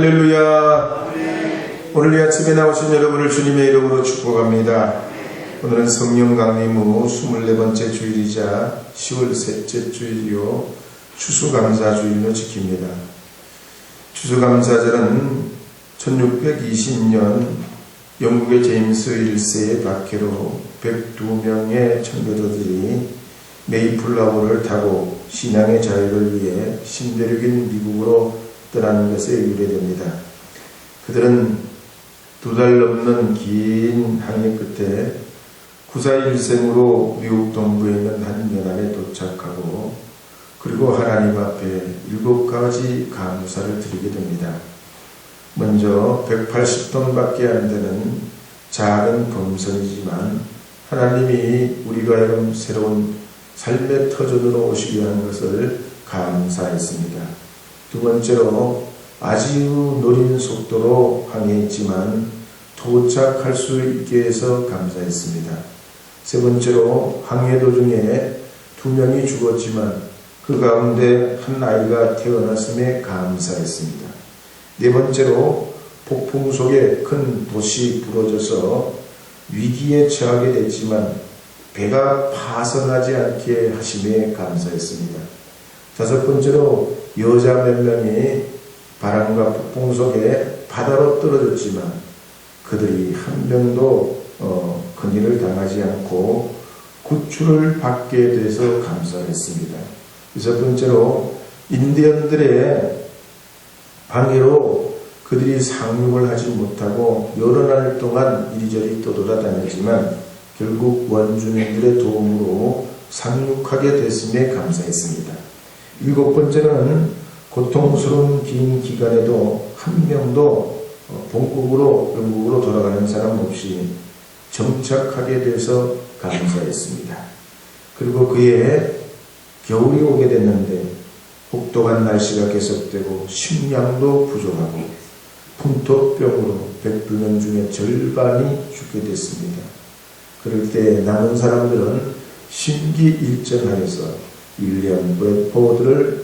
할렐루야. 오늘 이 아침에 나오신 여러분을 주님의 이름으로 축복합니다. 오늘은 성령 강림 후 24번째 주일이자 10월 셋째 주일이요 추수감사주일로 지킵니다. 추수감사절은 1620년 영국의 제임스 1세의 박해로 102명의 청교도들이 메이플라워를 타고 신앙의 자유를 위해 신대륙인 미국으로 떠나는 것에 유래됩니다. 그들은 2달 넘는 긴 항해 끝에 941생으로 미국 동부에 있는 한 연안에 도착하고 그리고 하나님 앞에 7가지 감사를 드리게 됩니다. 먼저 180톤밖에 안 되는 작은 범선이지만 하나님이 우리가 하여금 새로운 삶의 터전으로 오시게 한 것을 감사했습니다. 두 번째로 아주 느린 속도로 항해했지만 도착할 수 있게 해서 감사했습니다. 세 번째로 항해 도중에 2명이 죽었지만 그 가운데 한 아이가 태어났음에 감사했습니다. 네 번째로 폭풍 속에 큰 돛이 부러져서 위기에 처하게 됐지만 배가 파손하지 않게 하심에 감사했습니다. 다섯 번째로 여자 몇 명이 바람과 폭풍 속에 바다로 떨어졌지만 그들이 한 명도 큰일을 당하지 않고 구출을 받게 돼서 감사했습니다. 여섯 번째로 인디언들의 방해로 그들이 상륙을 하지 못하고 여러 날 동안 이리저리 떠돌아다녔지만 결국 원주민들의 도움으로 상륙하게 됐음에 감사했습니다. 일곱 번째는 고통스러운 긴 기간에도 한 명도 본국으로 영국으로 돌아가는 사람 없이 정착하게 돼서 감사했습니다. 그리고 그해 겨울이 오게 됐는데 혹독한 날씨가 계속되고 식량도 부족하고 풍토병으로 102명 중에 절반이 죽게 됐습니다. 그럴 때 남은 사람들은 심기일전하여서 윌리엄 브래포드를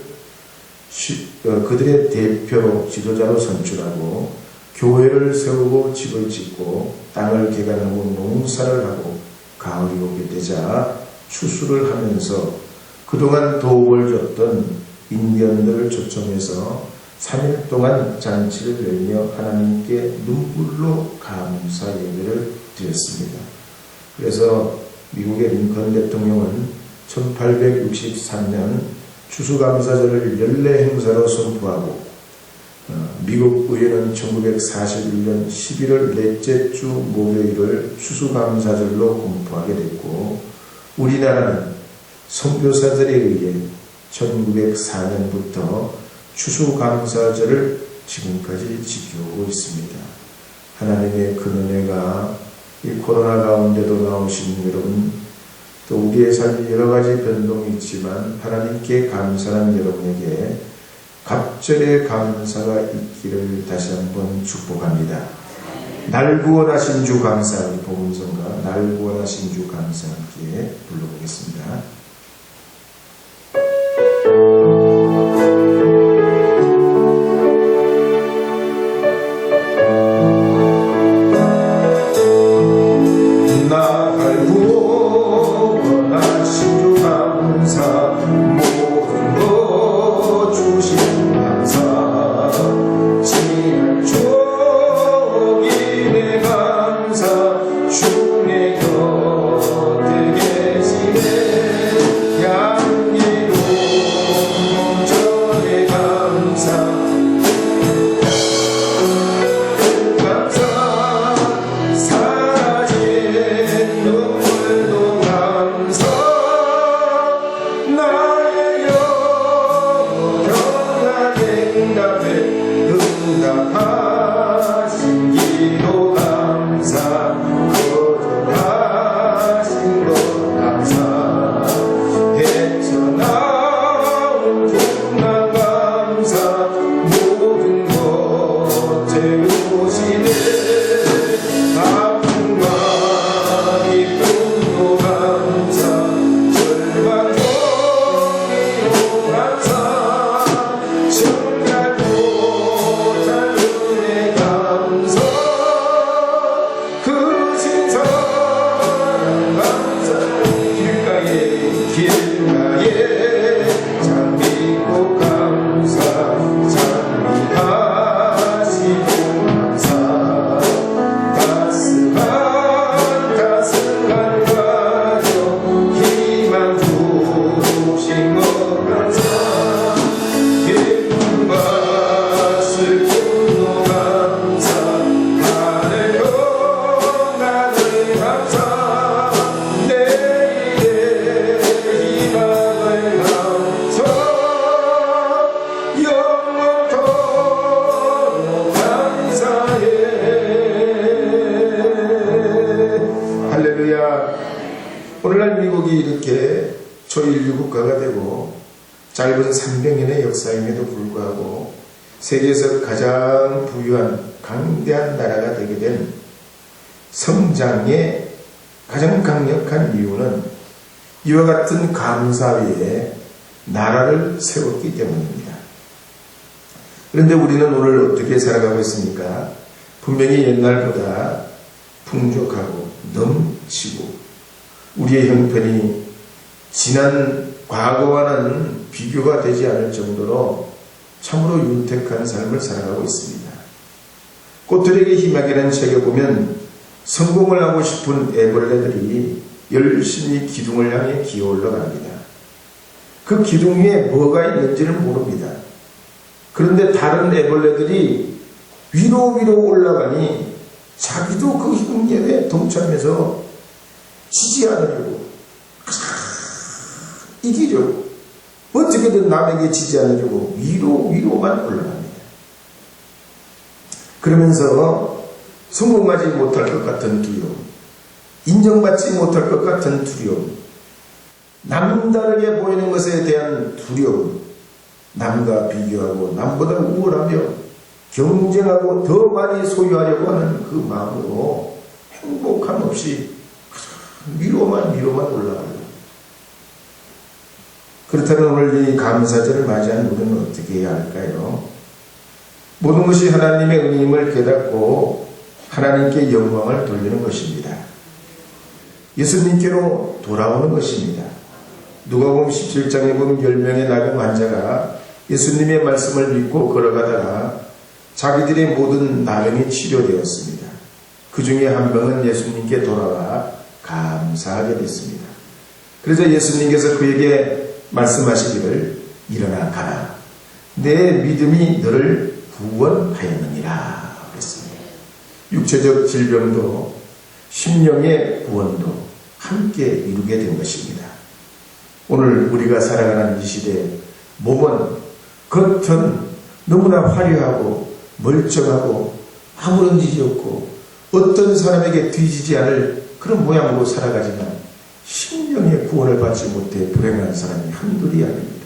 그들의 대표 지도자로 선출하고 교회를 세우고 집을 짓고 땅을 개간하고 농사를 하고 가을이 오게 되자 추수를 하면서 그동안 도움을 줬던 인디언들을 초청해서 3일 동안 잔치를 열며 하나님께 눈물로 감사 예배를 드렸습니다. 그래서 미국의 링컨 대통령은 1863년 추수감사절을 연례 행사로 선포하고 미국 의회는 1941년 11월 넷째 주 목요일을 추수감사절로 공포하게 됐고 우리나라는 선교사들에 의해 1904년부터 추수감사절을 지금까지 지켜오고 있습니다. 하나님의 그 은혜가 이 코로나 가운데도 나오신 여러분, 또 우리의 삶이 여러 가지 변동이 있지만 하나님께 감사하는 여러분에게 갑절의 감사가 있기를 다시 한번 축복합니다. 날 구원하신 주 감사, 우리 복음성가 날 구원하신 주 감사 함께 불러보겠습니다. 주의 곁에 계시네 1300년의 역사임에도 불구하고 세계에서 가장 부유한 강대한 나라가 되게 된 성장의 가장 강력한 이유는 이와 같은 감사 위에 나라를 세웠기 때문입니다. 그런데 우리는 오늘 어떻게 살아가고 있습니까? 분명히 옛날보다 풍족하고 넘치고 우리의 형편이 지난 과거와는 비교가 되지 않을 정도로 참으로 윤택한 삶을 살아가고 있습니다. 꽃들에게 희망이라는 책에 보면 성공을 하고 싶은 애벌레들이 열심히 기둥을 향해 기어 올라갑니다. 그 기둥 위에 뭐가 있는지는 모릅니다. 그런데 다른 애벌레들이 위로 올라가니 자기도 그 흥겨에 동참해서 지지 않으려고 이기려고 어떻게든 남에게 지지 않으려고 위로만 올라갑니다. 그러면서 성공하지 못할 것 같은 두려움, 인정받지 못할 것 같은 두려움, 남다르게 보이는 것에 대한 두려움, 남과 비교하고 남보다 우월하며 경쟁하고 더 많이 소유하려고 하는 그 마음으로 행복함 없이 위로만 올라가요. 그렇다면 오늘 이 감사절을 맞이한 우리는 어떻게 해야 할까요? 모든 것이 하나님의 은임을 깨닫고 하나님께 영광을 돌리는 것입니다. 예수님께로 돌아오는 것입니다. 누가복음 17장에 보면 10명의 나병 환자가 예수님의 말씀을 믿고 걸어가다가 자기들의 모든 나병이 치료되었습니다. 그 중에 한 명은 예수님께 돌아와 감사하게 됐습니다. 그래서 예수님께서 그에게 말씀하시기를 일어나 가라. 내 믿음이 너를 구원하였느니라 그랬습니다. 육체적 질병도 심령의 구원도 함께 이루게 된 것입니다. 오늘 우리가 살아가는 이 시대에 몸은 겉은 너무나 화려하고 멀쩡하고 아무런 짓이 없고 어떤 사람에게 뒤지지 않을 그런 모양으로 살아가지만 심령의 구원을 받지 못해 불행한 사람이 한둘이 아닙니다.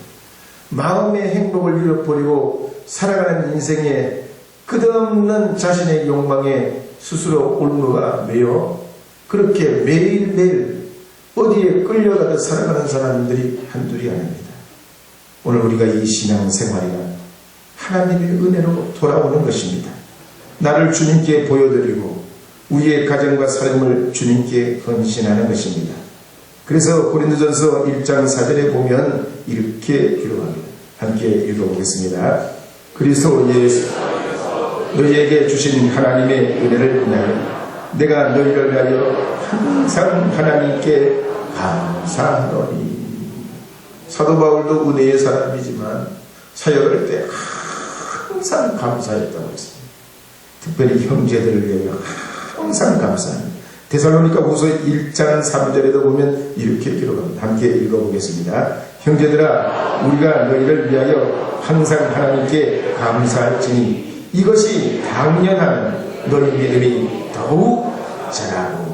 마음의 행복을 잃어버리고 살아가는 인생에 끝없는 자신의 욕망에 스스로 올무가 매여 그렇게 매일매일 어디에 끌려가듯 살아가는 사람들이 한둘이 아닙니다. 오늘 우리가 이 신앙생활이란 하나님의 은혜로 돌아오는 것입니다. 나를 주님께 보여드리고 우리의 가정과 삶을 주님께 헌신하는 것입니다. 그래서 고린도전서 1장 4절에 보면 이렇게 기록합니다. 함께 읽어보겠습니다. 그리스도 예수 너희에게 주신 하나님의 은혜를 인하여 내가 너희를 위하여 항상 하나님께 감사하노니. 사도 바울도 은혜의 사람이지만 사역할 때 항상 감사했다고 했습니다. 특별히 형제들을 위하여 항상 감사합니다. 데살로니가 후서 1장 3절에도 보면 이렇게 기록합니다. 함께 읽어보겠습니다. 형제들아 우리가 너희를 위하여 항상 하나님께 감사할지니 이것이 당연한 너희 믿음이 더욱 자라고.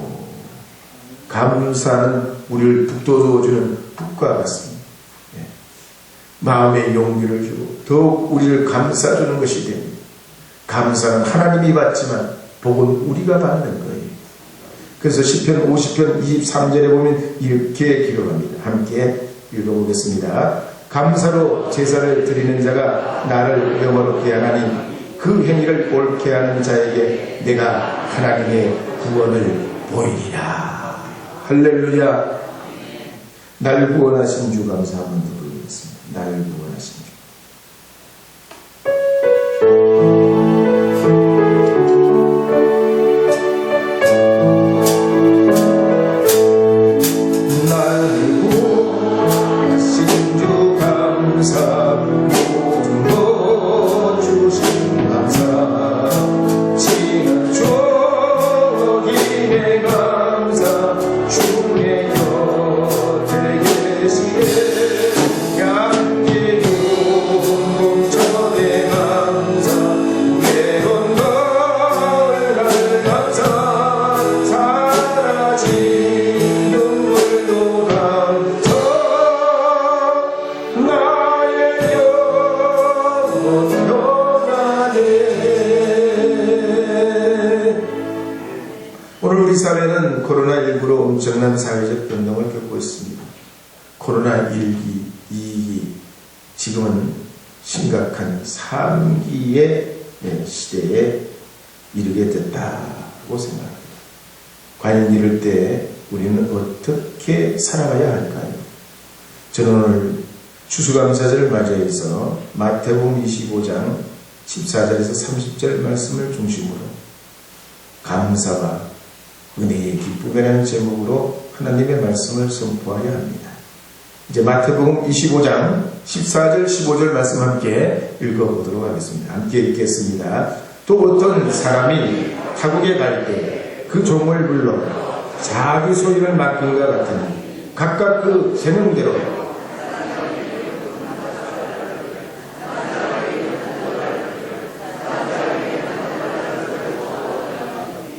감사는 우리를 북돋워주는 북과 같습니다. 마음의 용기를 주고 더욱 우리를 감싸주는 것이 됩니다. 감사는 하나님이 받지만 복은 우리가 받는 거예요. 그래서 시편 50편 23절에 보면 이렇게 기록합니다. 함께 읽어보겠습니다. 감사로 제사를 드리는 자가 나를 영원롭게 하나니 그 행위를 옳게 하는 자에게 내가 하나님의 구원을 보이리라. 할렐루야. 날 구원하신 주 감사 한번 더 부르겠습니다. 날 구원하신 주. 주의 곁에 계시네 양지 엄청난 사회적 변동을 겪고 있습니다. 코로나 1기, 2기, 지금은 심각한 3기의 시대에 이르게 됐다고 생각합니다. 과연 이럴 때 우리는 어떻게 살아가야 할까요? 저는 오늘 추수감사절을 맞이해서 마태복음 25장 14절에서 30절 말씀을 중심으로 감사와 은혜의 기쁨이라는 제목으로 하나님의 말씀을 선포하려 합니다. 이제 마태복음 25장 14절 15절 말씀 함께 읽어보도록 하겠습니다. 함께 읽겠습니다. 또 어떤 사람이 타국에 갈 때 그 종을 불러 자기 소유를 맡긴과 같으니 각각 그 재능대로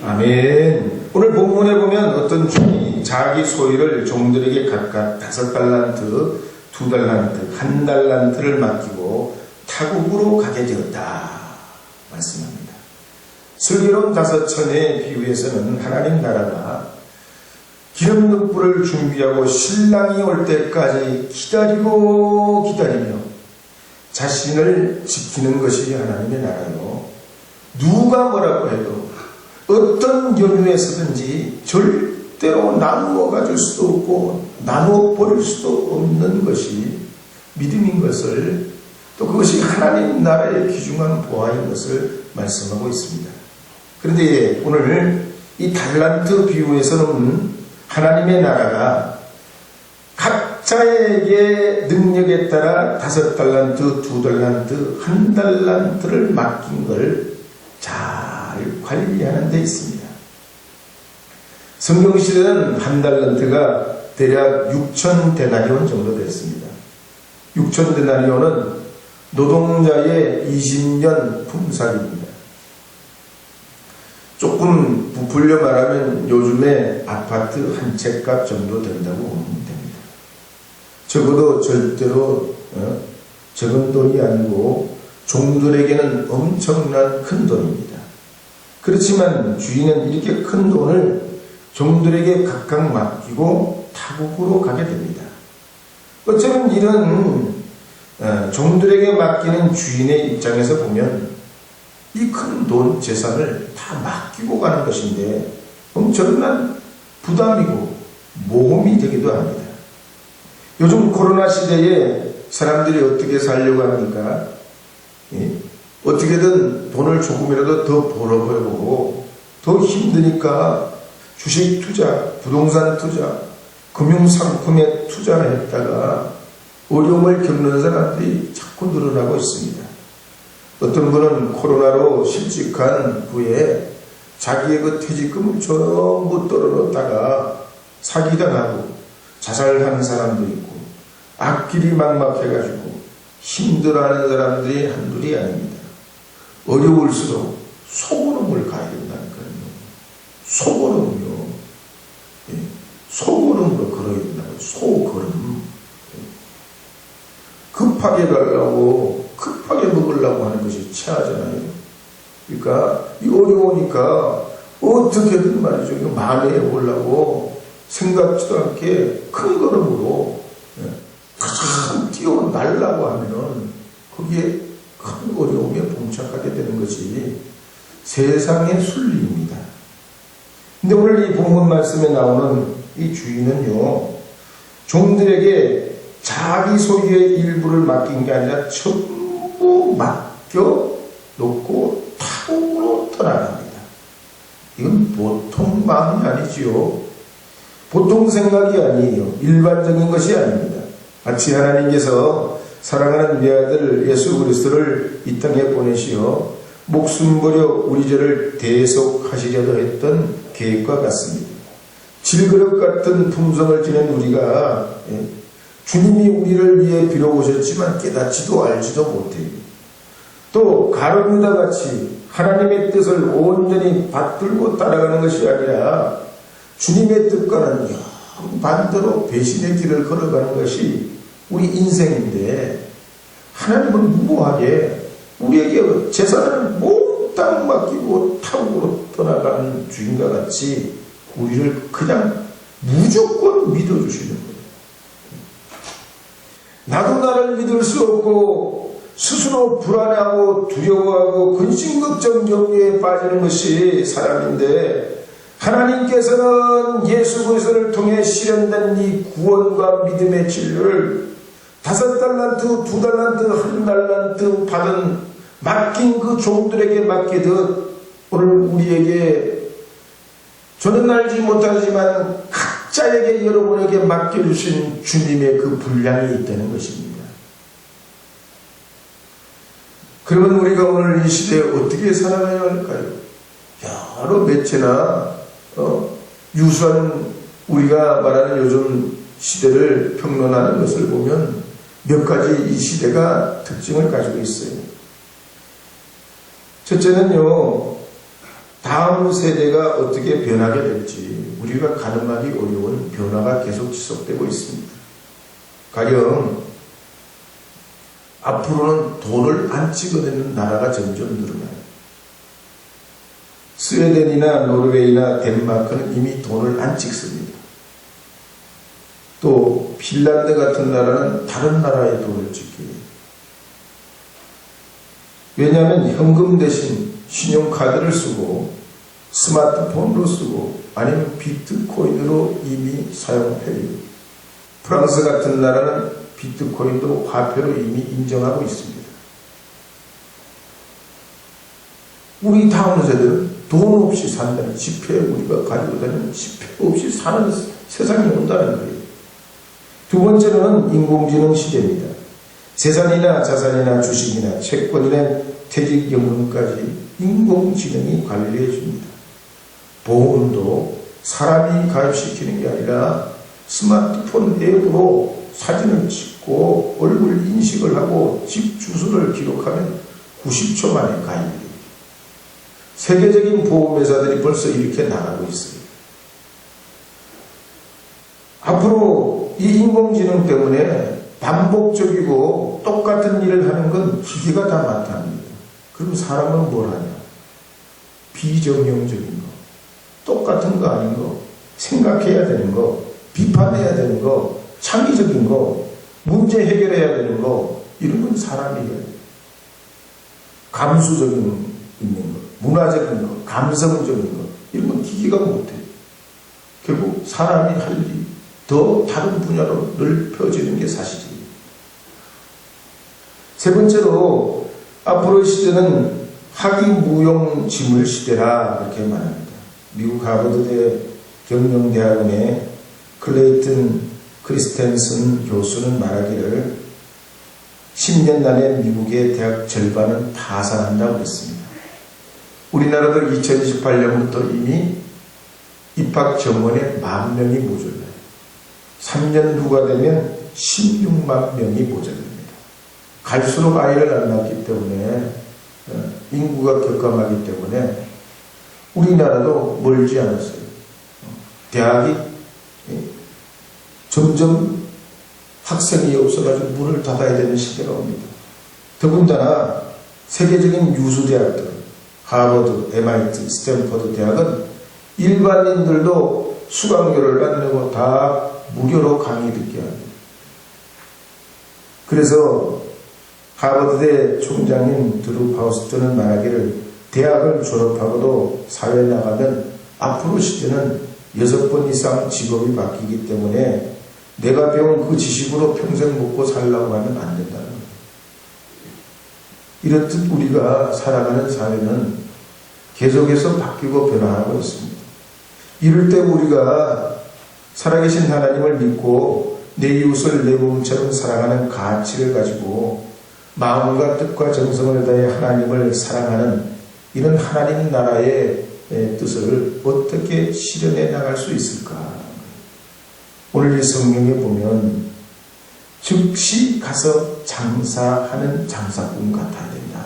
아멘. 오늘 본문에 보면 어떤 종이 자기 소유를 종들에게 각각 5달란트, 2달란트, 1달란트를 맡기고 타국으로 가게 되었다 말씀합니다. 슬기로운 5처녀의 비유에서는 하나님 나라가 기름 넣은 불을 준비하고 신랑이 올 때까지 기다리며 자신을 지키는 것이 하나님의 나라요. 누가 뭐라고 해도 어떤 연유에서든지 절대로 나누어 가질 수도 없고 나누어 버릴 수도 없는 것이 믿음인 것을, 또 그것이 하나님 나라의 귀중한 보화인 것을 말씀하고 있습니다. 그런데 오늘 이 달란트 비유에서는 하나님의 나라가 각자에게 능력에 따라 5달란트, 2달란트, 1달란트를 맡긴 걸 잘 관리하는 데 있습니다. 성경시대는 1달란트가 대략 6,000데나리온 정도 됐습니다. 6,000데나리온은 노동자의 20년 품삯입니다. 조금 부풀려 말하면 요즘에 아파트 한 채 값 정도 된다고 보면 됩니다. 적어도 절대로 적은 돈이 아니고 종들에게는 엄청난 큰 돈입니다. 그렇지만 주인은 이렇게 큰 돈을 종들에게 각각 맡기고 타국으로 가게 됩니다. 어쩌면 이런 종들에게 맡기는 주인의 입장에서 보면 이 큰 돈 재산을 다 맡기고 가는 것인데 엄청난 부담이고 모험이 되기도 합니다. 요즘 코로나 시대에 사람들이 어떻게 살려고 합니까? 어떻게든 돈을 조금이라도 더 벌어보고, 더 힘드니까 주식 투자, 부동산 투자, 금융상품에 투자를 했다가 어려움을 겪는 사람들이 자꾸 늘어나고 있습니다. 어떤 분은 코로나로 실직한 후에 자기의 그 퇴직금을 전부 떨어놓다가 사기당하고 자살한 사람도 있고, 앞길이 막막해가지고 힘들어하는 사람들이 한둘이 아닙니다. 어려울수록 소고름을 가야 된다니까요. 소고름요. 소고름으로 걸어야 된다고. 소걸음. 급하게 가려고, 급하게 먹으려고 하는 것이 체하잖아요. 그러니까 이 어려우니까 어떻게든 말이죠. 이거 만회해 보려고 생각지도 않게 큰 걸음으로 참 뛰어나려고 하면은 거기에 큰 어려움에 봉착하게 되는 것이 세상의 순리입니다. 근데 오늘 이 본문 말씀에 나오는 이 주인은요, 종들에게 자기 소유의 일부를 맡긴 게 아니라 전부 맡겨놓고 타국으로 떠나갑니다. 이건 보통 마음이 아니지요. 보통 생각이 아니에요. 일반적인 것이 아닙니다. 마치 하나님께서 사랑하는 외아들 예수 그리스도를 이 땅에 보내시어 목숨 버려 우리 죄를 대속하시려고 했던 계획과 같습니다. 질그릇 같은 품성을 지닌 우리가 주님이 우리를 위해 비록 오셨지만 깨닫지도 알지도 못해요. 또 가룟유다 같이 하나님의 뜻을 온전히 받들고 따라가는 것이 아니라 주님의 뜻과는 반대로 배신의 길을 걸어가는 것이 우리 인생인데, 하나님은 무모하게 우리에게 재산을 몽땅 맡기고 타국으로 떠나가는 주인과 같이 우리를 그냥 무조건 믿어주시는 거예요. 나도 나를 믿을 수 없고 스스로 불안해하고 두려워하고 근심걱정 염려에 빠지는 것이 사람인데, 하나님께서는 예수 그리스도를 통해 실현된 이 구원과 믿음의 진리를 5달란트, 2달란트, 1달란트 받은 맡긴 그 종들에게 맡기듯 오늘 우리에게, 저는 알지 못하지만 각자에게, 여러분에게 맡겨주신 주님의 그 분량이 있다는 것입니다. 그러면 우리가 오늘 이 시대에 어떻게 살아가야 할까요? 여러 매체나 유수한 우리가 말하는 요즘 시대를 평론하는 것을 보면 몇 가지 이 시대가 특징을 가지고 있어요. 첫째는요, 다음 세대가 어떻게 변하게 될지 우리가 가늠하기 어려운 변화가 계속 지속되고 있습니다. 가령 앞으로는 돈을 안 찍어내는 나라가 점점 늘어나요. 스웨덴이나 노르웨이나 덴마크는 이미 돈을 안 찍습니다. 또 핀란드 같은 나라는 다른 나라의 돈을 찍기. 왜냐하면 현금 대신 신용카드를 쓰고 스마트폰으로 쓰고 아니면 비트코인으로 이미 사용해요. 프랑스 같은 나라는 비트코인도 화폐로 이미 인정하고 있습니다. 우리 다음 세대는 돈 없이 산다는, 지폐, 우리가 가지고 다니는 지폐 없이 사는 세상이 온다는 거예요. 두 번째는 인공지능 시대입니다. 재산이나 자산이나 주식이나 채권이나 퇴직연금까지 인공지능이 관리해 줍니다. 보험도 사람이 가입시키는 게 아니라 스마트폰 앱으로 사진을 찍고 얼굴 인식을 하고 집 주소를 기록하면 90초 만에 가입이 됩니다. 세계적인 보험회사들이 벌써 이렇게 나가고 있어요. 앞으로 이 인공지능 때문에 반복적이고 똑같은 일을 하는 건 기계가 다 맡아합니다. 그럼 사람은 뭘 하냐? 비정형적인 거, 똑같은 거 아닌 거, 생각해야 되는 거, 비판해야 되는 거, 창의적인 거, 문제 해결해야 되는 거, 이런 건 사람이 해야 돼요. 감수적인 있는 거, 문화적인 거, 감성적인 거, 이런 건 기계가 못해요. 결국 사람이 할 일이 더 다른 분야로 넓혀지는 게 사실이에요. 세 번째로, 앞으로의 시대는 학위무용지물 시대라 이렇게 말합니다. 미국 하버드대 경영대학원의 클레이튼 크리스텐슨 교수는 말하기를 10년 안에 미국의 대학 절반은 파산한다고 했습니다. 우리나라도 2028년부터 이미 입학 정원에 10,000명이 모자라요. 3년 후가 되면 16만 명이 모자랍니다. 갈수록 아이를 안 낳기 때문에, 인구가 격감하기 때문에 우리나라도 멀지 않았어요. 대학이 점점 학생이 없어가지고 문을 닫아야 되는 시대가 옵니다. 더군다나 세계적인 유수대학들, 하버드, MIT, 스탠퍼드 대학은 일반인들도 수강료를 안 내고 다 무료로 강의 듣게 합니다. 그래서 하버드대 총장인 드루 파우스트는 말하기를 대학을 졸업하고도 사회에 나가면 앞으로 시대는 6번 이상 직업이 바뀌기 때문에 내가 배운 그 지식으로 평생 먹고 살라고 하면 안 된다는 거예요. 이렇듯 우리가 살아가는 사회는 계속해서 바뀌고 변화하고 있습니다. 이럴 때 우리가 살아계신 하나님을 믿고 내 이웃을 내 몸처럼 사랑하는 가치를 가지고 마음과 뜻과 정성을 다해 하나님을 사랑하는 이런 하나님 나라의 뜻을 어떻게 실현해 나갈 수 있을까? 오늘 이 성경에 보면 즉시 가서 장사하는 장사꾼 같아야 된다.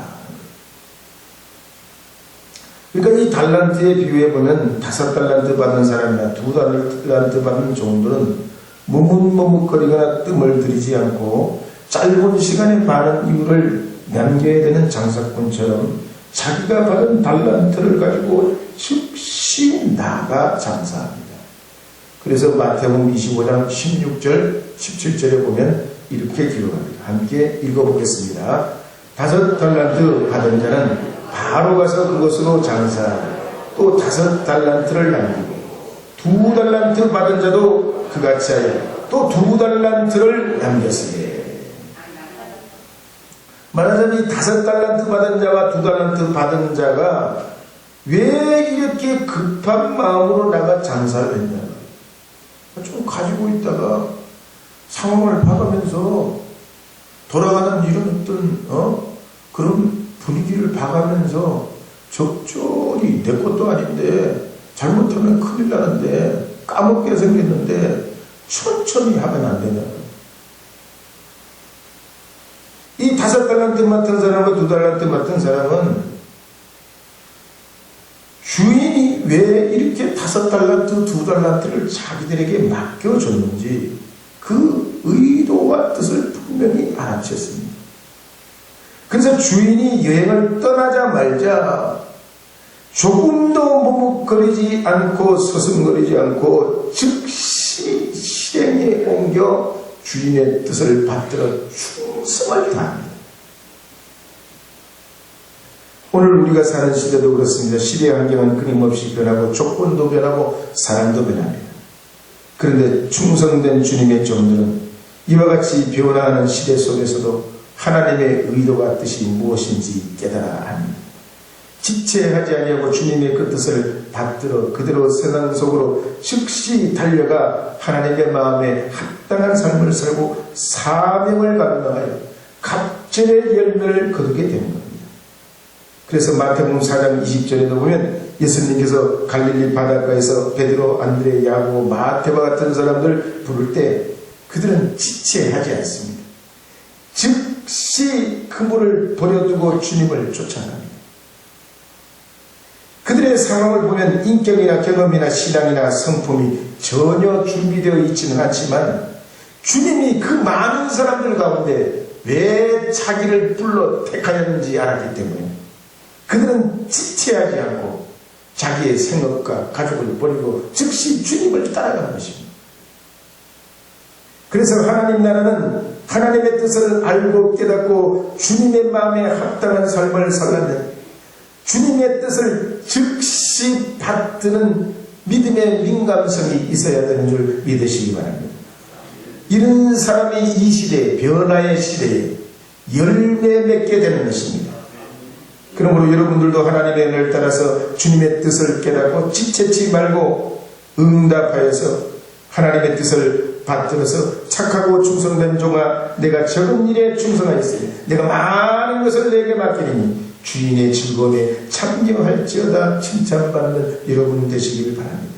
그러니까 이 달란트에 비유해보면 5달란트 받는 사람이나 2달란트 받는 종들은 머뭇머뭇거리거나 뜸을 들이지 않고 짧은 시간에 많은 이유를 남겨야 되는 장사꾼처럼 자기가 받은 달란트를 가지고 즉시 나가 장사합니다. 그래서 마태복음 25장 16절 17절에 보면 이렇게 기록합니다. 함께 읽어보겠습니다. 5달란트 받은 자는 바로 가서 그것으로 장사하고 또 5달란트를 남기고 2달란트 받은 자도 그같이 하여 또 2달란트를 남겼으니. 말하자면 5달란트 받은 자와 2달란트 받은 자가 왜 이렇게 급한 마음으로 나가 장사를 했냐. 좀 가지고 있다가 상황을 봐가면서 돌아가는 이런 어떤 그런 분위기를 봐가면서 적절히 내 것도 아닌데 잘못하면 큰일 나는데 까먹게 생겼는데 천천히 하면 안 되냐. 이 5달란트 맡은 사람과 2달란트 맡은 사람은 주인이 왜 이렇게 5달란트, 2달란트를 자기들에게 맡겨줬는지 그 의도와 뜻을 분명히 알아챘습니다. 그래서 주인이 여행을 떠나자마자 조금도 머뭇거리지 않고 서슴거리지 않고 즉시 실행에 옮겨 주인의 뜻을 받들어 충성을 다합니다. 오늘 우리가 사는 시대도 그렇습니다. 시대 환경은 끊임없이 변하고 조건도 변하고 사람도 변합니다. 그런데 충성된 주님의 종들은 이와 같이 변화하는 시대 속에서도 하나님의 의도와 뜻이 무엇인지 깨달아 합니다. 지체하지 아니하고 주님의 그 뜻을 받들어 그대로 세상 속으로 즉시 달려가 하나님의 마음에 합당한 삶을 살고 사명을 감당하여 갑절의 열매를 거두게 되는 겁니다. 그래서 마태복음 4장 20절에도 보면 예수님께서 갈릴리 바닷가에서 베드로, 안드레, 야고보, 마태와 같은 사람들 부를 때 그들은 지체하지 않습니다. 즉시 그물을 버려두고 주님을 쫓아갑니다. 그들의 상황을 보면 인격이나 경험이나 신앙이나 성품이 전혀 준비되어 있지는 않지만 주님이 그 많은 사람들 가운데 왜 자기를 불러 택하였는지 알았기 때문에 그들은 지체하지 않고 자기의 생업과 가족을 버리고 즉시 주님을 따라가는 것입니다. 그래서 하나님 나라는 하나님의 뜻을 알고 깨닫고 주님의 마음에 합당한 삶을 살라면 주님의 뜻을 즉시 받드는 믿음의 민감성이 있어야 되는 줄 믿으시기 바랍니다. 이런 사람이 이 시대, 변화의 시대에 열매 맺게 되는 것입니다. 그러므로 여러분들도 하나님의 은혜를 따라서 주님의 뜻을 깨닫고 지체치 말고 응답하여서 하나님의 뜻을 받들어서 착하고 충성된 종아, 내가 적은 일에 충성하였으니 내가 많은 것을 내게 맡기니 주인의 즐거움에 참여할지어다 칭찬받는 여러분 되시길 바랍니다.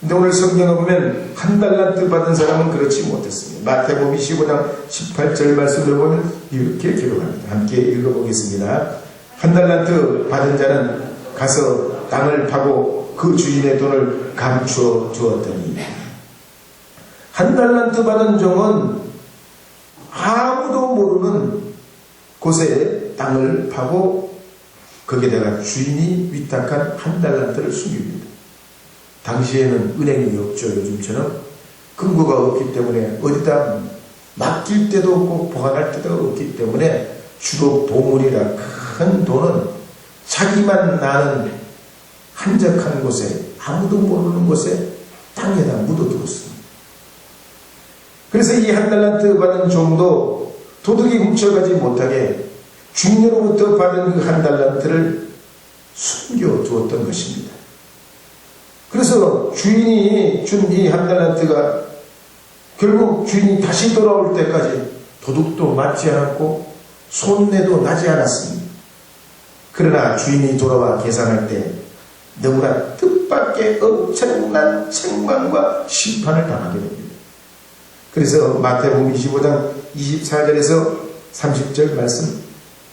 근데 오늘 성경을 보면 1달란트 받은 사람은 그렇지 못했습니다. 마태복음 25장 18절 말씀을 보면 이렇게 기록합니다. 함께 읽어보겠습니다. 1달란트 받은 자는 가서 땅을 파고 그 주인의 돈을 감추어 두었더니 1달란트 받은 종은 아무도 모르는 곳에 땅을 파고 거기에다가 주인이 위탁한 1달란트를 숨깁니다. 당시에는 은행이 없죠. 요즘처럼 금고가 없기 때문에 어디다 맡길 때도 없고 보관할 때도 없기 때문에 주로 보물이라 큰 돈은 자기만 나는 한적한 곳에 아무도 모르는 곳에 땅에다 묻어두었습니다. 그래서 이 1달란트 받은 종도 도둑이 훔쳐가지 못하게 주인으로부터 받은 그 1달란트를 숨겨두었던 것입니다. 그래서 주인이 준 이 1달란트가 결국 주인이 다시 돌아올 때까지 도둑도 맞지 않았고 손해도 나지 않았습니다. 그러나 주인이 돌아와 계산할 때 너무나 뜻밖의 엄청난 책망과 심판을 당하게 됩니다. 그래서 마태복음 25장 24절에서 30절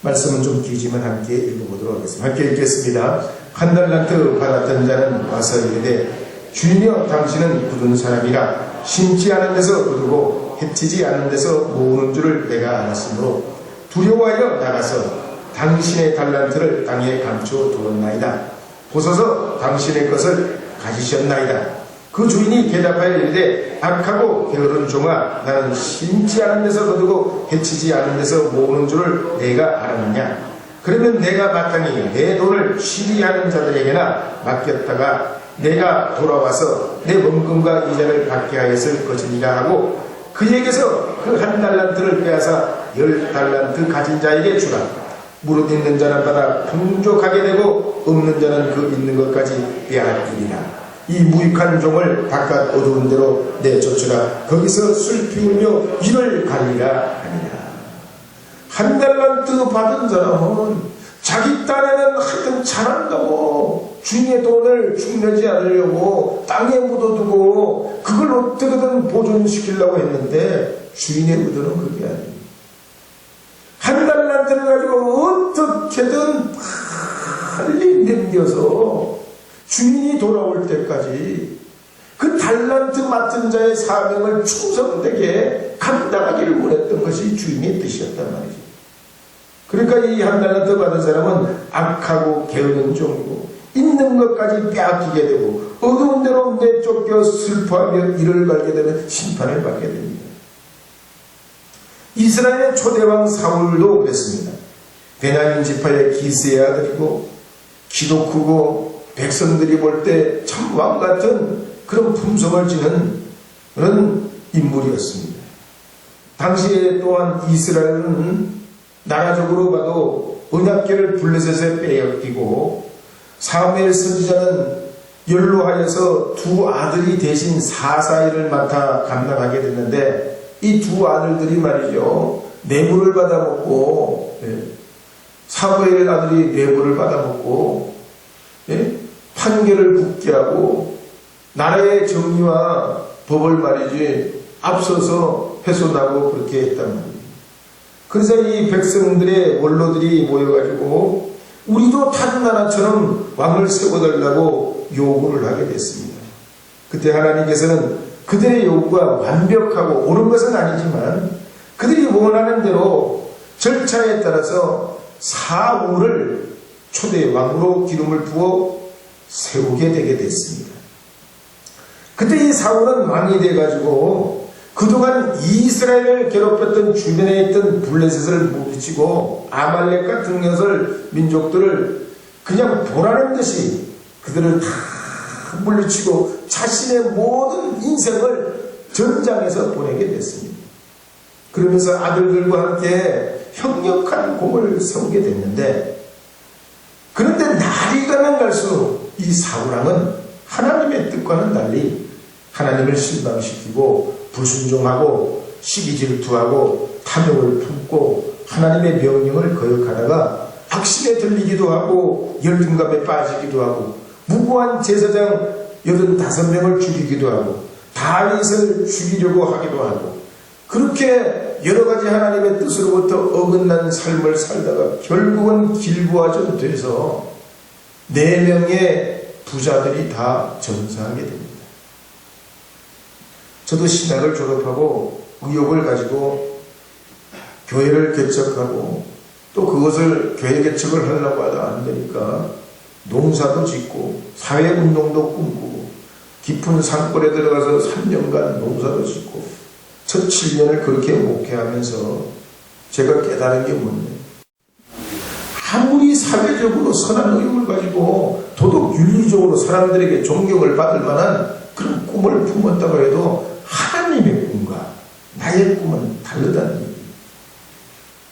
말씀은 좀 길지만 함께 읽어보도록 하겠습니다. 함께 읽겠습니다. 1달란트 받았던 자는 와서 이르되 주인이여 당신은 굳은 사람이라 심지 않은 데서 거두고 해치지 않은 데서 모으는 줄을 내가 알았으므로 두려워하여 나가서 당신의 달란트를 땅에 감추어 두었나이다. 보소서 당신의 것을 가지셨나이다. 그 주인이 대답하여 이르되 악하고 게으른 종아, 나는 심지 않은 데서 거두고 해치지 않은 데서 모으는 줄을 내가 알았느냐. 그러면 내가 마땅히 내 돈을 취리하는 자들에게나 맡겼다가 내가 돌아와서 내 원금과 이자를 받게 하였을 것이니라 하고 그에게서 그 1달란트를 빼앗아 10달란트 가진 자에게 주라. 무릇 있는 자는 받아 풍족하게 되고 없는 자는 그 있는 것까지 빼앗기리라. 이 무익한 종을 바깥 어두운 데로 내쫓으라. 거기서 술 피우며 이를 갈리라 하니라. 1달란트 받은 사람은 자기 딴에는 하여튼 잘한다고 주인의 돈을 축내지 않으려고 땅에 묻어두고 그걸 어떻게든 보존시키려고 했는데 주인의 의도는 그게 아니에요. 1달란트를 가지고 어떻게든 빨리 남겨서 주인이 돌아올 때까지 그 달란트 맡은 자의 사명을 충성되게 감당하기를 원했던 것이 주인의 뜻이었단 말이죠. 그러니까 이 1달란트 받은 사람은 악하고 게으른 종이고 있는 것까지 빼앗기게 되고 어두운 데로 내쫓겨 슬퍼하며 이를 갈게 되는 심판을 받게 됩니다. 이스라엘의 초대왕 사울도 그랬습니다. 베냐민 지파의 기스의 아들이고 키도 크고 백성들이 볼 때 참 왕같은 그런 품성을 지닌 그런 인물이었습니다. 당시에 또한 이스라엘은 나라적으로 봐도 언약궤를 블레셋에 빼앗기고 사무엘 선지자는 연로하여서 두 아들이 대신 사사일을 맡아 감당하게 됐는데 이 두 아들들이 말이죠, 뇌물을 받아먹고, 사무엘 아들이 뇌물을 받아먹고 판결을 굳게 하고 나라의 정의와 법을 말이지 앞서서 훼손하고 그렇게 했단 말이에요. 그래서 이 백성들의 원로들이 모여가지고 우리도 다른 나라처럼 왕을 세워달라고 요구를 하게 됐습니다. 그때 하나님께서는 그들의 요구가 완벽하고 옳은 것은 아니지만 그들이 원하는 대로 절차에 따라서 사울을 초대 왕으로 기름을 부어 세우게 되게 됐습니다. 그때 이 사울은 왕이 돼가지고 그동안 이스라엘을 괴롭혔던 주변에 있던 블레셋을 물리치고 아말렉 같은 녀석 민족들을 그냥 보라는 듯이 그들을 다 물리치고 자신의 모든 인생을 전장에서 보내게 됐습니다. 그러면서 아들들과 함께 협력한 공을 세우게 됐는데, 그런데 날이 가면 갈수록 이 사울왕은 하나님의 뜻과는 달리 하나님을 실망시키고 불순종하고 시기질투하고 탐욕을 품고 하나님의 명령을 거역하다가 악심에 들리기도 하고 열등감에 빠지기도 하고 무고한 제사장 85명을 죽이기도 하고 다윗을 죽이려고 하기도 하고 그렇게 여러가지 하나님의 뜻으로부터 어긋난 삶을 살다가 결국은 길부아전 돼서 4명의 부자들이 다 전사하게 됩니다. 저도 신학을 졸업하고 의욕을 가지고 교회를 개척하고 또 그것을 교회 개척을 하려고 하다 안 되니까 농사도 짓고 사회운동도 꿈꾸고 깊은 산골에 들어가서 3년간 농사도 짓고 첫 7년을 그렇게 목회하면서 제가 깨달은 게 뭐냐, 아무리 사회적으로 선한 의욕을 가지고 도덕 윤리적으로 사람들에게 존경을 받을 만한 그런 꿈을 품었다고 해도 하나님의 꿈과 나의 꿈은 다르다는 얘기예요.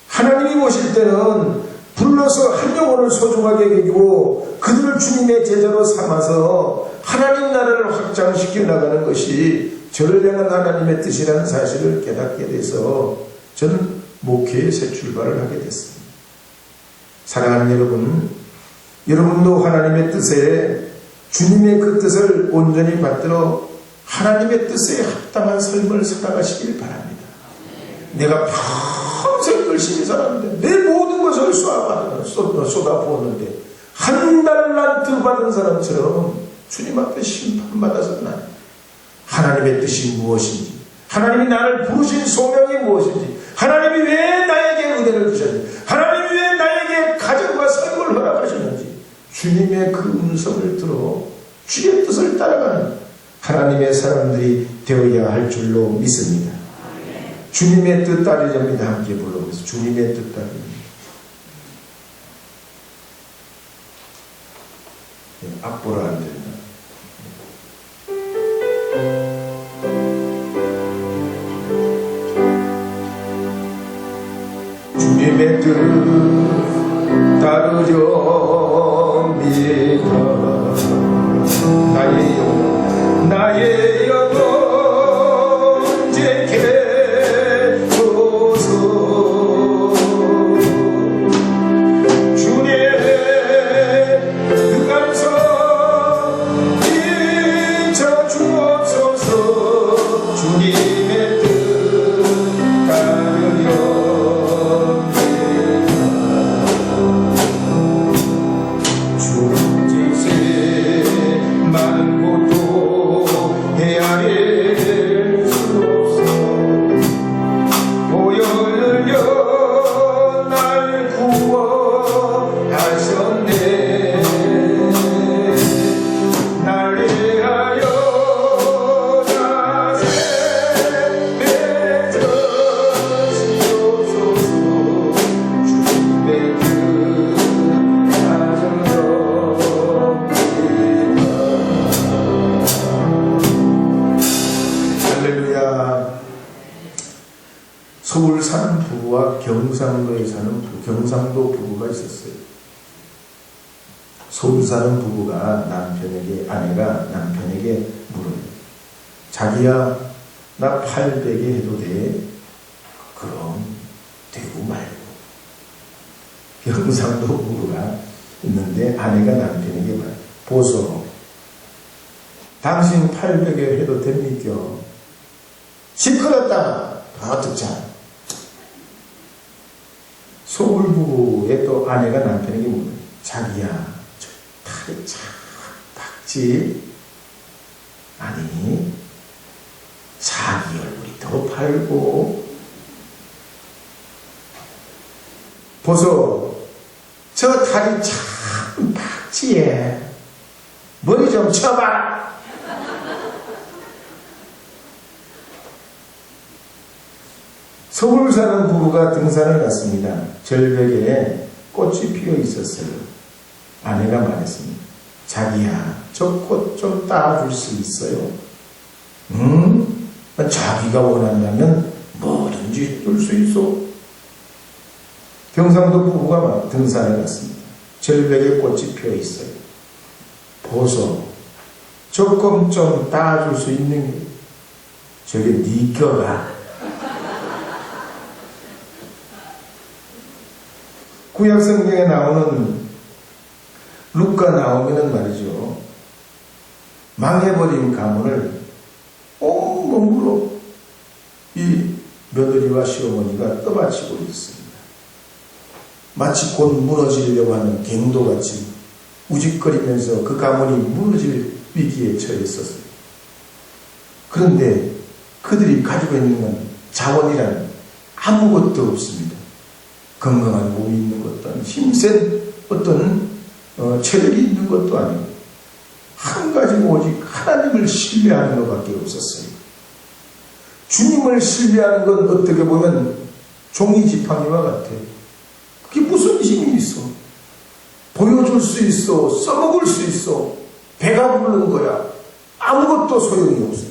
하나님이 모실 때는 불러서 한 영혼을 소중하게 여기고 그들을 주님의 제자로 삼아서 하나님 나라를 확장시켜 나가는 것이 저를 향한 하나님의 뜻이라는 사실을 깨닫게 돼서 저는 목회에 새 출발을 하게 됐습니다. 사랑하는 여러분, 여러분도 하나님의 뜻에 주님의 그 뜻을 온전히 받들어 하나님의 뜻에 합당한 삶을 살아가시길 바랍니다. 내가 평생 열심히 살았는데 내 모든 것을 쏟아부었는데 1달란트 받은 사람처럼 주님 앞에 심판받아서는 안 됩니다. 하나님의 뜻이 무엇인지, 하나님이 나를 부르신 소명이 무엇인지, 하나님이 왜 나에게 은혜를 주셨는지, 하나님이 왜 나에게 가정과 삶을 허락하셨는지 주님의 그 음성을 들어 주의 뜻을 따라가는 하나님의 사람들이 되어야 할 줄로 믿습니다. 주님의 뜻 따르렵니다. 함께 불러보세요. 주님의 뜻 따르렵니다. 악보를 안 된다. 주님의 뜻 따르렵니다. 나의 영혼 제게 주소서. 주님의 그 감성 비춰 주옵소서. 주님의 뜻 따르렵니다. 서울 사는 부부와 경상도에 사는 경상도 부부가 있었어요. 서울 사는 부부가 아내가 남편에게 물어요. 자기야, 나 800에 해도 돼? 그럼 되고 말고. 경상도 부부가 있는데 아내가 남편에게 말해요. 보소, 당신 800에 해도 됩니까? 시끄럽다. 어떡자. 서울부부의 또 아내가 남편에게 물어요. 자기야, 저 팔이 참 박지? 아니, 자기 얼굴이 더 팔고. 보소, 저 다리 참 박지에 머리 좀 쳐봐라. 서울 사는 부부가 등산을 갔습니다. 절벽에 꽃이 피어 있었어요. 아내가 말했습니다. 자기야, 저 꽃 좀 따줄 수 있어요? 자기가 원한다면 뭐든지 해줄 수 있어. 경상도 부부가 등산을 갔습니다. 절벽에 꽃이 피어 있어요. 보소, 저 꽃 좀 따줄 수 있는 게 저게 네 껴가. 구약 성경에 나오는 루카 나오미는 말이죠. 망해버린 가문을 온몸으로 이 며느리와 시어머니가 떠받치고 있습니다. 마치 곧 무너지려고 하는 갱도같이 우직거리면서 그 가문이 무너질 위기에 처했었어요. 그런데 그들이 가지고 있는 자원이란 아무것도 없습니다. 건강한 몸이 있는 것도 아니고 힘센 어떤 체력이 있는 것도 아니고 한 가지 오직 하나님을 신뢰하는 것밖에 없었어요. 주님을 신뢰하는 건 어떻게 보면 종이 지팡이와 같아요. 그게 무슨 힘이 있어? 보여줄 수 있어, 써먹을 수 있어, 배가 부르는 거야. 아무것도 소용이 없어요.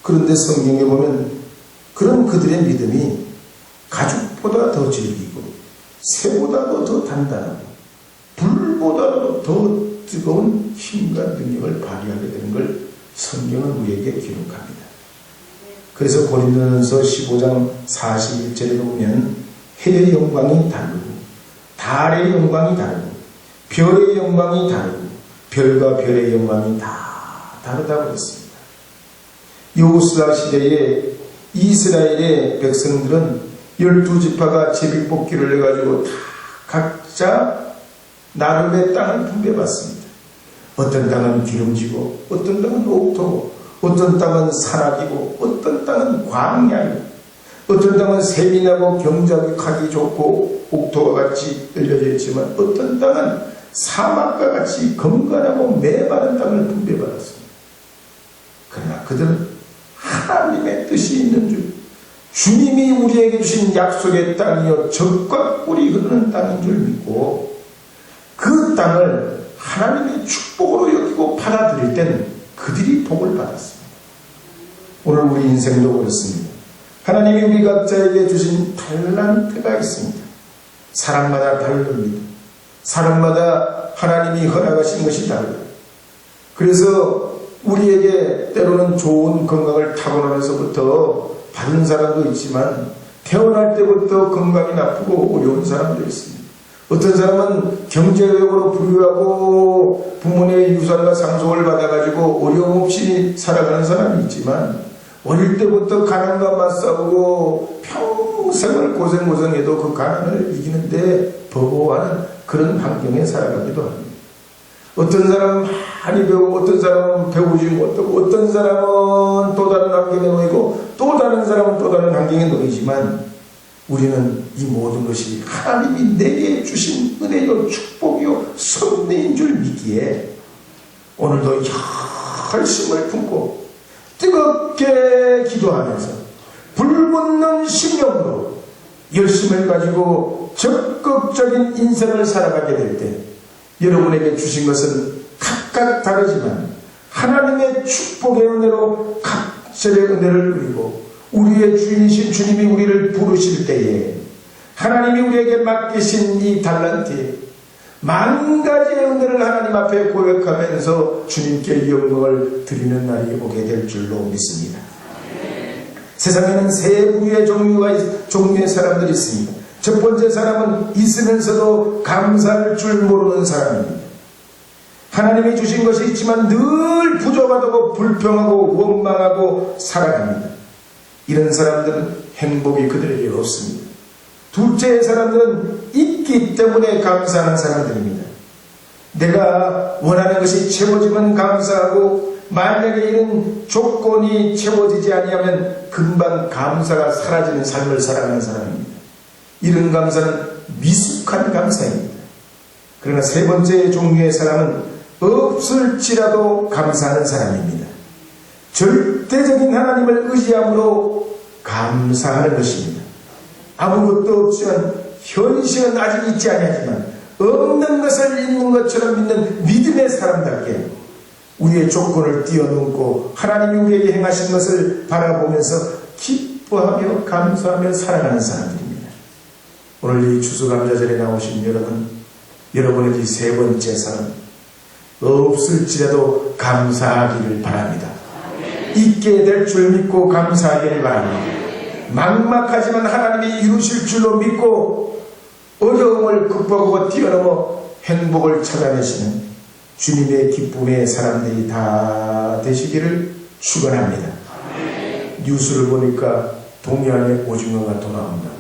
그런데 성경에 보면 그런 그들의 믿음이 가죽보다 더 질기고 쇠보다도 더 단단하고 불보다도 더 뜨거운 힘과 능력을 발휘하게 되는 걸 성경은 우리에게 기록합니다. 그래서 고린도전서 15장 41절에 보면 해의 영광이 다르고 달의 영광이 다르고 별의 영광이 다르고 별과 별의 영광이 다 다르다고 했습니다. 여호수아 시대에 이스라엘의 백성들은 12지파가 제비뽑기를 해가지고 다 각자 나름의 땅을 분배받습니다. 어떤 땅은 기름지고 어떤 땅은 옥토고 어떤 땅은 산악이고 어떤 땅은 광야이고 어떤 땅은 샘이 나고 경작하기 좋고 옥토와 같이 열려져 있지만 어떤 땅은 사막과 같이 건강하고 메마른 땅을 분배받았습니다. 그러나 그들은 하나님의 뜻이 있는 줄, 주님이 우리에게 주신 약속의 땅이요 젖과 꿀이 흐르는 땅인 줄 믿고 그 땅을 하나님의 축복으로 여기고 받아들일 땐 그들이 복을 받았습니다. 오늘 우리 인생도 그렇습니다. 하나님이 우리 각자에게 주신 달란트가 있습니다. 사람마다 다릅니다. 사람마다 하나님이 허락하신 것이 달라요. 그래서 우리에게 때로는 좋은 건강을 타고나면서부터 받은 사람도 있지만 태어날 때부터 건강이 나쁘고 어려운 사람도 있습니다. 어떤 사람은 경제력으로 부유하고 부모님의 유산과 상속을 받아가지고 어려움 없이 살아가는 사람이 있지만 어릴 때부터 가난과 맞싸우고 평생을 고생해도 그 가난을 이기는데 버거워하는 그런 환경에 살아가기도 합니다. 어떤 사람은 많이 배우고 어떤 사람은 배우지 못하고 어떤 사람은 또 다른 환경에 놓이고 또 다른 사람은 또 다른 환경에 놓이지만 우리는 이 모든 것이 하나님이 내게 주신 은혜요 축복이요 선물인 줄 믿기에 오늘도 열심을 품고 뜨겁게 기도하면서 불붙는 심령으로 열심을 가지고 적극적인 인생을 살아가게 될 때 여러분에게 주신 것은 각각 다르지만 하나님의 축복의 은혜로 각절의 은혜를 누리고 우리의 주인이신 주님이 우리를 부르실 때에 하나님이 우리에게 맡기신 이 달란트에 만 가지의 은혜를 하나님 앞에 고백하면서 주님께 영광을 드리는 날이 오게 될 줄로 믿습니다. 세상에는 세 부류의 종류의 사람들이 있습니다. 첫 번째 사람은 있으면서도 감사할 줄 모르는 사람입니다. 하나님이 주신 것이 있지만 늘 부족하다고 불평하고 원망하고 살아갑니다. 이런 사람들은 행복이 그들에게 없습니다. 둘째의 사람들은 있기 때문에 감사하는 사람들입니다. 내가 원하는 것이 채워지면 감사하고 만약에 이런 조건이 채워지지 아니하면 금방 감사가 사라지는 삶을 살아가는 사람입니다. 이런 감사는 미숙한 감사입니다. 그러나 세 번째 종류의 사람은 없을지라도 감사하는 사람입니다. 절대적인 하나님을 의지함으로 감사하는 것입니다. 아무것도 없지만 현실은 아직 있지 아니하지만 없는 것을 있는 것처럼 믿는 믿음의 사람답게 우리의 조건을 뛰어넘고 하나님이 우리에게 행하신 것을 바라보면서 기뻐하며 감사하며 살아가는 사람들입니다. 오늘 이 추수감사절에 나오신 여러분의 이 세 번째 사람 없을지라도 감사하기를 바랍니다. 있게 될 줄 믿고 감사하기를 바랍니다. 막막하지만 하나님이 이루실 줄로 믿고 어려움을 극복하고 뛰어넘어 행복을 찾아내시는 주님의 기쁨의 사람들이 다 되시기를 축원합니다. 뉴스를 보니까 동해안에 오징어가 더 나온다고요.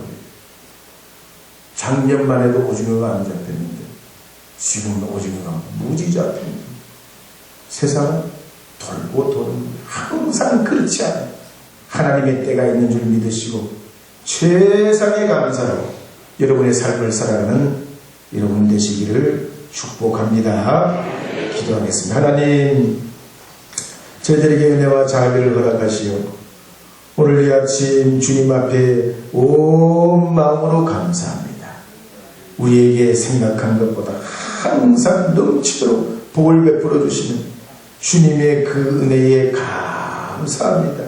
작년만 해도 오징어가 안 잡혔는데 지금은 오징어가 무지 잡힙니다. 세상은 돌고 도는 항상 그렇지 않아요. 하나님의 때가 있는 줄 믿으시고 최상의 감사로 여러분의 삶을 살아가는 여러분 되시기를 축복합니다. 기도하겠습니다. 하나님, 저희들에게 은혜와 자비를 허락하시어 오늘 이 아침 주님 앞에 온 마음으로 감사합니다. 우리에게 생각한 것보다 항상 넘치도록 복을 베풀어 주시는 주님의 그 은혜에 감사합니다.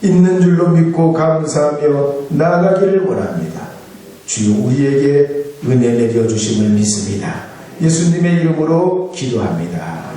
있는 줄로 믿고 감사하며 나아가기를 원합니다. 주여 우리에게 은혜 내려주심을 믿습니다. 예수님의 이름으로 기도합니다.